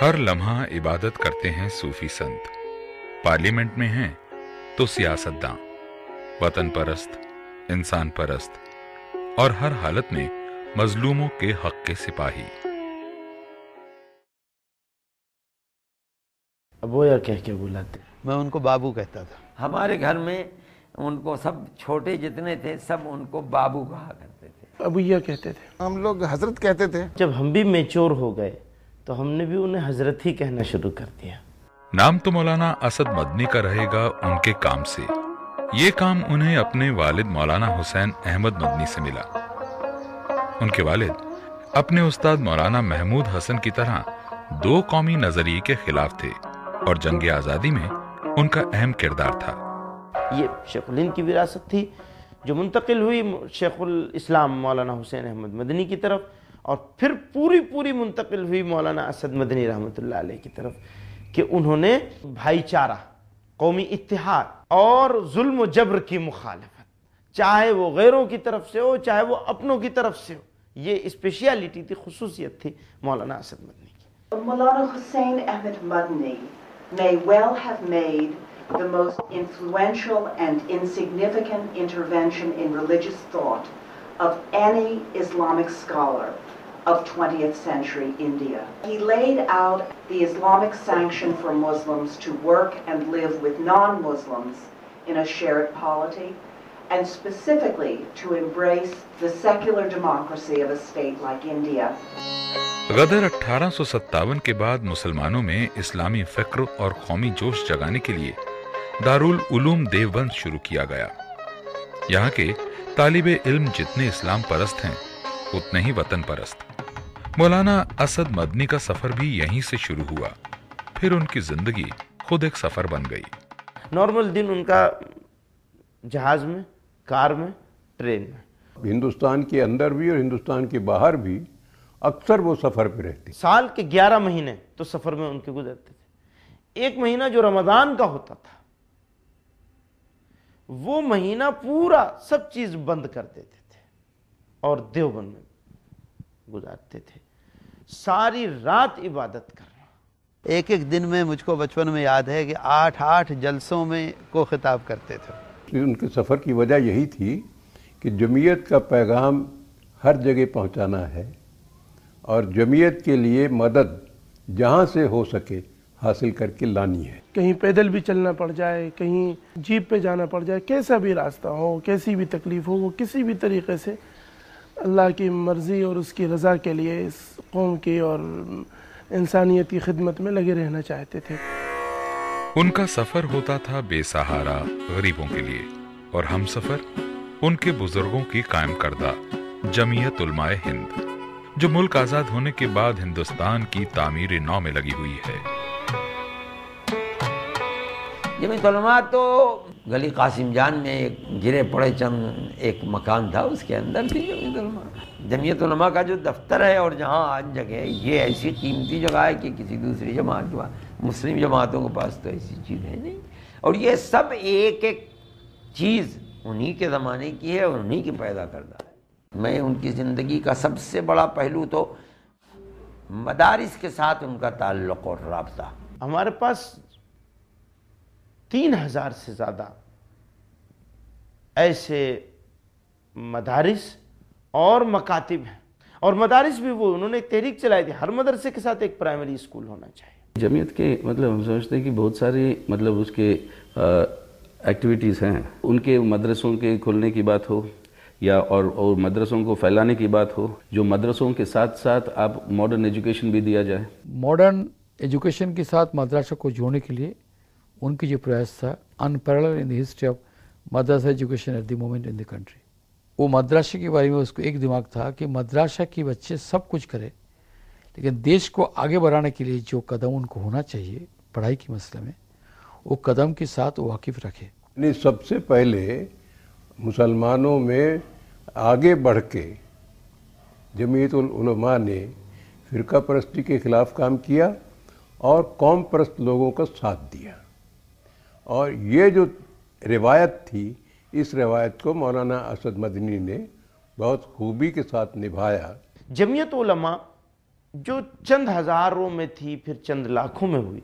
हर लम्हा इबादत करते हैं सूफी संत। पार्लियामेंट में हैं तो सियासतदां, वतन परस्त, इंसान परस्त और हर हालत में मजलूमों के हक के सिपाही। अब वो या कह के बुलाते? मैं उनको बाबू कहता था। हमारे घर में उनको सब छोटे जितने थे सब उनको बाबू कहा करते थे। अबूया कहते थे। हम लोग हजरत कहते थे। जब हम भी मैच्योर हो गए तो हमने भी उन्हें हजरत ही कहना शुरू कर दिया। नाम तो मौलाना असद मदनी का रहेगा उनके काम से। ये काम उन्हें अपने वालिद मौलाना हुसैन अहमद मदनी से मिला। उनके वालिद अपने उस्ताद मौलाना महमूद हसन की तरह दो कौमी नजरिए के खिलाफ थे और जंग आजादी में उनका अहम किरदार था। ये शेखुल हिंद की विरासत थी जो मुंतकिल हुई शेखुल इस्लाम मौलाना हुसैन अहमद मदनी की तरफ, और फिर पूरी मुंतकिल हुई मौलाना असद मदनी रहमतुल्लाह अलैह की तरफ, कि उन्होंने भाईचारा, कौमी इत्तिहाद और जुल्म व जबर की मुखालफत, चाहे वो गैरों की तरफ से हो चाहे वो अपनों की तरफ से हो, ये स्पेशलिटी थी, खुसूसियत थी मौलाना असद मदनी की। Maulana Hussain Ahmad Madni may well have made the most influential and insignificant intervention in religious thought of any Islamic scholar of 20th century India. He laid out the Islamic sanction for Muslims to work and live with non-Muslims in a shared polity, and specifically to embrace the secular democracy of a state like India. गदर 1857 के बाद मुसलमानों में इस्लामी फिक्र और कौमी जोश जगाने के लिए दारुल उलूम देवबंद शुरू किया गया। यहाँ के तालिबे इल्म जितने इस्लाम परस्त हैं उतने ही वतन परस्त। मौलाना असद मदनी का सफर भी यहीं से शुरू हुआ, फिर उनकी जिंदगी खुद एक सफर बन गई। नॉर्मल दिन उनका जहाज में, कार में, ट्रेन में। हिंदुस्तान के अंदर भी और हिंदुस्तान के बाहर भी अक्सर वो सफर पे रहती। साल के 11 महीने तो सफर में उनके गुजरते थे। एक महीना जो रमजान का होता था, वो महीना पूरा सब चीज बंद कर देते थे और देवबंद में गुजारते थे, सारी रात इबादत करना। एक दिन में मुझको बचपन में याद है कि 8 जलसों में को खिताब करते थे। उनके सफर की वजह यही थी कि जमीयत का पैगाम हर जगह पहुंचाना है और जमीयत के लिए मदद जहां से हो सके हासिल करके लानी है। कहीं पैदल भी चलना पड़ जाए, कहीं जीप पे जाना पड़ जाए, कैसा भी रास्ता हो, कैसी भी तकलीफ हो, वो किसी भी तरीके से अल्लाह की मर्ज़ी और उसकी रज़ा के लिए इस कौम की और इंसानियत की खिदमत में लगे रहना चाहते थे। उनका सफर होता था बेसहारा गरीबों के लिए, और हम सफर उनके बुजुर्गों की कायम करदा जमीयत उलमाए हिंद, जो मुल्क आजाद होने के बाद हिंदुस्तान की तामीर नौ में लगी हुई है। जमीयत उलमा तो गली कासिम जान में एक गिरे पड़े चंद एक मकान था, उसके अंदर थी जमीयत उलमा। जमीयत उलमा का जो दफ्तर है और जहाँ आज जगह, ये ऐसी कीमती जगह है कि किसी दूसरी जमात के, मुस्लिम जमातों के पास तो ऐसी चीज़ है नहीं। और ये सब एक एक चीज़ उन्हीं के ज़माने की है और उन्हीं की पैदा करदा है। मैं उनकी ज़िंदगी का सबसे बड़ा पहलू तो मदारिस के साथ उनका ताल्लुक़ और राब्ता। हमारे पास 3000 से ज़्यादा ऐसे मदारिस और मकातिब हैं, और मदारिस भी वो उन्होंने एक तहरीक चलाई थी, हर मदरसे के साथ एक प्राइमरी स्कूल होना चाहिए। जमीयत के मतलब हम समझते हैं कि बहुत सारी मतलब उसके एक्टिविटीज़ हैं। उनके मदरसों के खुलने की बात हो या और मदरसों को फैलाने की बात हो, जो मदरसों के साथ साथ आप मॉडर्न एजुकेशन भी दिया जाए। मॉडर्न एजुकेशन के साथ मदरसा को जोड़ने के लिए उनकी जो प्रयास था unparalleled in the history of Madrasa education at the moment in the country. वो मदरसे के बारे में उसको एक दिमाग था कि मदरसा के बच्चे सब कुछ करें, लेकिन देश को आगे बढ़ाने के लिए जो कदम उनको होना चाहिए पढ़ाई के मसले में, वो कदम के साथ वो वाकिफ रखे। नहीं, सबसे पहले मुसलमानों में आगे बढ़ के जमीयत उल उलमा ने फ़िरका परस्ती के ख़िलाफ़ काम किया और कौम परस्त लोगों का साथ दिया, और ये जो रिवायत थी, इस रिवायत को मौलाना असद मदनी ने बहुत खूबी के साथ निभाया। जमीयत उलमा جو چند ہزاروں میں تھی پھر چند لاکھوں میں ہوئی،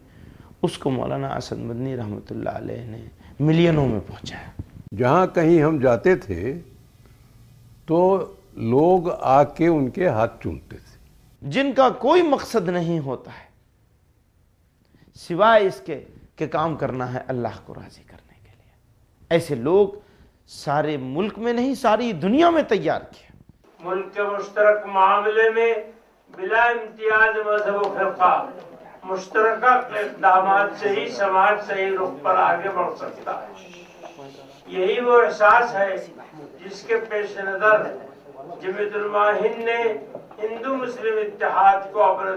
اس کو مولانا اسد مدنی رحمۃ اللہ علیہ نے ملینوں میں پہنچایا۔ جہاں کہیں ہم جاتے تھے تو لوگ آ کے ان کے ہاتھ چومتے تھے، جن کا کوئی مقصد نہیں ہوتا ہے سوائے اس کے کہ کام کرنا ہے اللہ کو راضی کرنے کے لیے۔ ایسے لوگ سارے ملک میں نہیں، ساری دنیا میں تیار کیے۔ ملک کے مشترک معاملے میں بلا امتیاز مذہب و فرقہ مشترکہ اقدامات سے ہی سماج صحیح رخ پر آگے بڑھ سکتا ہے۔ یہی وہ احساس ہے جس کے پیش نظر جمعیت علماء ہند نے ہندو مسلم اتحاد کو اپنے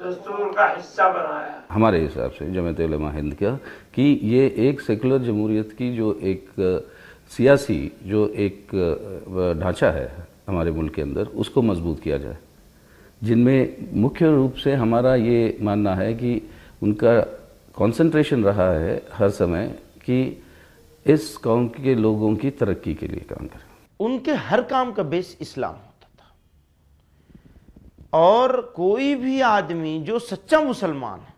دستور کا حصہ بنایا۔ ہمارے حساب سے جمعیت علماء ہند کا کہ یہ ایک سیکولر جمہوریت کی جو ایک سیاسی جو ایک ڈھانچہ ہے ہمارے ملک کے اندر، اس کو مضبوط کیا جائے، جن میں مکھیہ روپ سے ہمارا یہ ماننا ہے کہ ان کا کنسنٹریشن رہا ہے ہر سمے کہ اس قوم کے لوگوں کی ترقی کے لیے کام کریں۔ ان کے ہر کام کا بیس اسلام ہوتا تھا، اور کوئی بھی آدمی جو سچا مسلمان ہے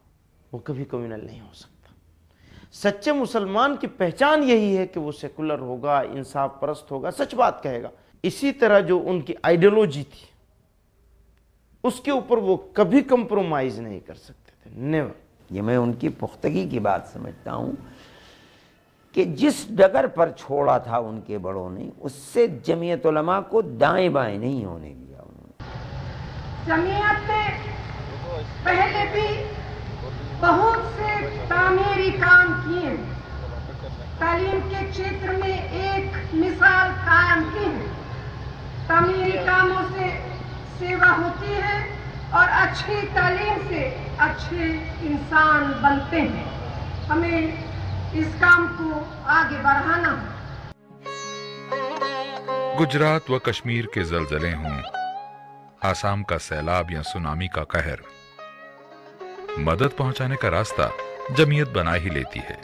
وہ کبھی کمیونل نہیں ہو سکتا۔ سچے مسلمان کی پہچان یہی ہے کہ وہ سیکولر ہوگا، انصاف پرست ہوگا، سچ بات کہے گا۔ اسی طرح جو ان کی آئیڈیالوجی تھی اس کے اوپر وہ کبھی کمپرومائز نہیں کر سکتے تھے، نیور۔ یہ میں ان کی پختگی کی بات سمجھتا ہوں کہ جس ڈگر پر چھوڑا تھا ان کے بڑوں نے، اس سے جمعیت علماء کو دائیں بائیں نہیں ہونے دیا انہوں نے۔ جمعیت نے پہلے بھی بہت سے تعمیری کام کیے ہیں، تعلیم کے چھیتر میں ایک مثال قائم کی ہے۔ تعمیری کاموں سے سیوا ہوتی ہے اور اچھی تعلیم سے اچھے انسان بنتے ہیں۔ ہمیں اس کام کو آگے بڑھانا ہے۔ گجرات و کشمیر کے زلزلے ہوں، آسام کا سیلاب یا سونامی کا قہر، مدد پہنچانے کا راستہ جمعیت بنا ہی لیتی ہے۔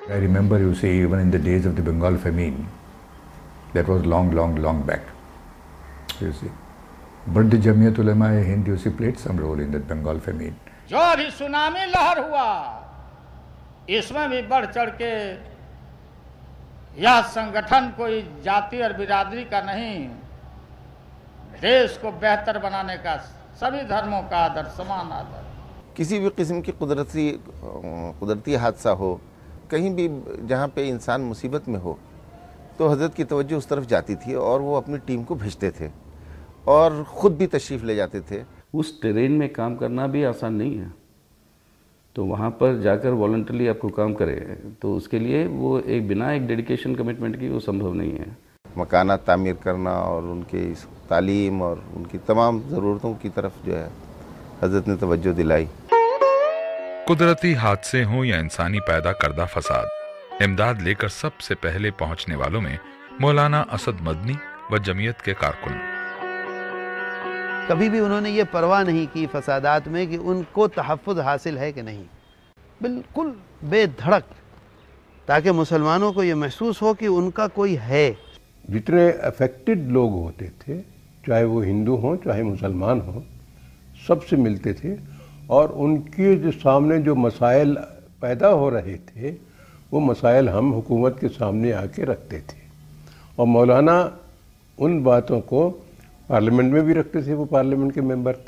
I remember, you see, even in the days of the Bengal famine, that was long back, you see. But the Jamiyat Ulema-e-Hind, you see, played some role in that Bengal famine. جو ابھی tsunami لہر ہوا، اس میں بھی بڑھ چڑھ کے یہ سنگٹھن کوئی جاتی اور برادری کا نہیں، دیش کو بہتر بنانے کا، سبھی دھرموں کا آدر، سمان آدر۔ کسی بھی قسم کی قدرتی حادثہ ہو، کہیں بھی جہاں پہ انسان مصیبت میں ہو، تو حضرت کی توجہ اس طرف جاتی تھی اور وہ اپنی ٹیم کو بھیجتے تھے اور خود بھی تشریف لے جاتے تھے۔ اس ٹرین میں کام کرنا بھی آسان نہیں ہے، تو وہاں پر جا کر والنٹرلی آپ کو کام کرے تو اس کے لیے وہ ایک بنا ایک ڈیڈیکیشن کمٹمنٹ کی وہ سمبھو نہیں ہے۔ مکانات تعمیر کرنا اور ان کی تعلیم اور ان کی تمام ضرورتوں کی طرف جو ہے حضرت نے توجہ دلائی۔ قدرتی حادثے ہوں یا انسانی پیدا کردہ فساد، امداد لے کر سب سے پہلے پہنچنے والوں میں مولانا اسد مدنی و جمعیت کے کارکن۔ کبھی بھی انہوں نے یہ پرواہ نہیں کی فسادات میں کہ ان کو تحفظ حاصل ہے کہ نہیں، بالکل بے دھڑک، تاکہ مسلمانوں کو یہ محسوس ہو کہ ان کا کوئی ہے۔ جتنے افیکٹڈ لوگ ہوتے تھے، چاہے وہ ہندو ہوں چاہے مسلمان ہوں، سب سے ملتے تھے اور ان کے جو سامنے جو مسائل پیدا ہو رہے تھے وہ مسائل ہم حکومت کے سامنے آ کے رکھتے تھے، اور مولانا ان باتوں کو پارلیمنٹ میں بھی رکھتے تھے، وہ پارلیمنٹ کے ممبر تھے،